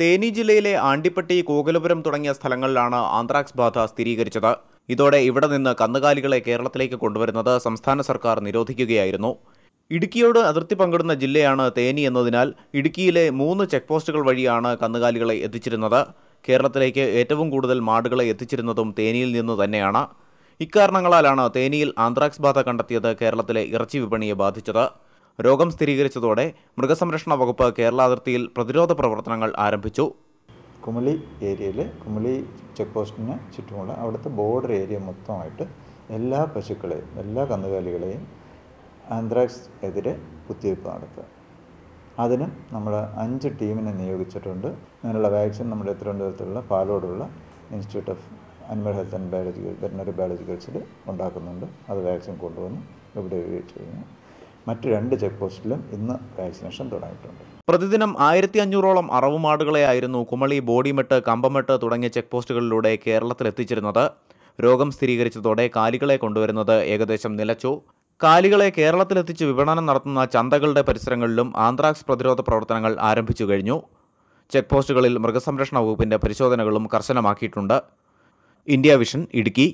തേനി ജില്ലയിലെ ആണ്ടിപ്പട്ടി, കോകലപുരം തുടങ്ങിയ സ്ഥലങ്ങളിലാണ് ആന്ത്രാക്സ് ബാധ സ്ഥിരീകരിച്ചത്. ഇതോടെ ഇവിടെ നിന്ന് കന്നുകാലികളെ കേരളത്തിലേക്ക് കൊണ്ടുവരുന്നത് സംസ്ഥാന സർക്കാർ നിരോധിക്കുകയായിരുന്നു. ഇടുക്കിയോട് അതിർത്തി പങ്കിടുന്ന ജില്ലയാണ് തേനി എന്നതിനാൽ ഇടുക്കിയിലെ 3 ചെക്ക് പോസ്റ്റുകൾ വഴിയാണ് കന്നുകാലികളെ എത്തിച്ചിരുന്നത്. കേരളത്തിലേക്ക് ഏറ്റവും കൂടുതൽ മാടുകളെ എത്തിച്ചിരുന്നതും തേനിയിൽ നിന്ന് തന്നെയാണ്. ഇക്കാരണങ്ങളാലാണ് തേനിയിൽ ആന്ത്രാക്സ് ബാധ കണ്ടെത്തിയത് കേരളത്തിലെ ഇറച്ചി വിപണിയെ ബാധിച്ചത്. രോഗം സ്ഥിരീകരിച്ചതോടെ മൃഗസംരക്ഷണ വകുപ്പ് കേരള അതിർത്തിയിൽ പ്രതിരോധ പ്രവർത്തനങ്ങൾ ആരംഭിച്ചു. കുമളി ഏരിയയിൽ കുമളി ചെക്ക് പോസ്റ്റിന് ചുറ്റുമുള്ള അവിടുത്തെ ബോർഡർ ഏരിയ മൊത്തമായിട്ട് എല്ലാ പശുക്കളെയും എല്ലാ കന്നുകാലികളെയും ആന്ത്രാക്സ് എതിരെ കുത്തിവയ്പ്പ് നടത്തുക. അതിനും നമ്മൾ 5 ടീമിനെ നിയോഗിച്ചിട്ടുണ്ട്. അതിനുള്ള വാക്സിൻ നമ്മുടെ തിരുവനന്തപുരത്തുള്ള പാലോടുള്ള institute of animal health and veterinary ബയോളജിക്കൽസിൽ ഉണ്ടാക്കുന്നുണ്ട്. അത് വാക്സിൻ കൊണ്ടുവന്ന് ഇവിടെ ഉപയോഗിച്ച് കഴിഞ്ഞു. മറ്റ് 2 ചെക്ക് പോസ്റ്റിലും ഇന്ന് വാക്സിനേഷൻ തുടങ്ങിയിട്ടുണ്ട്. പ്രതിദിനം 1500ഓളം അറവുമാടുകളെയായിരുന്നു കുമളി, ബോഡിമെട്ട്, കമ്പമെട്ട് തുടങ്ങിയ ചെക്ക് പോസ്റ്റുകളിലൂടെ കേരളത്തിലെത്തിച്ചിരുന്നത്. രോഗം സ്ഥിരീകരിച്ചതോടെ കാലികളെ കൊണ്ടുവരുന്നത് ഏകദേശം നിലച്ചു. കാലികളെ കേരളത്തിലെത്തിച്ച് വിപണനം നടത്തുന്ന ചന്തകളുടെ പരിസരങ്ങളിലും ആന്ത്രാക്സ് പ്രതിരോധ പ്രവർത്തനങ്ങൾ ആരംഭിച്ചു കഴിഞ്ഞു. ചെക്ക് പോസ്റ്റുകളിൽ മൃഗസംരക്ഷണ വകുപ്പിന്റെ പരിശോധനകളും കർശനമാക്കിയിട്ടുണ്ട്. India vision, Idukki.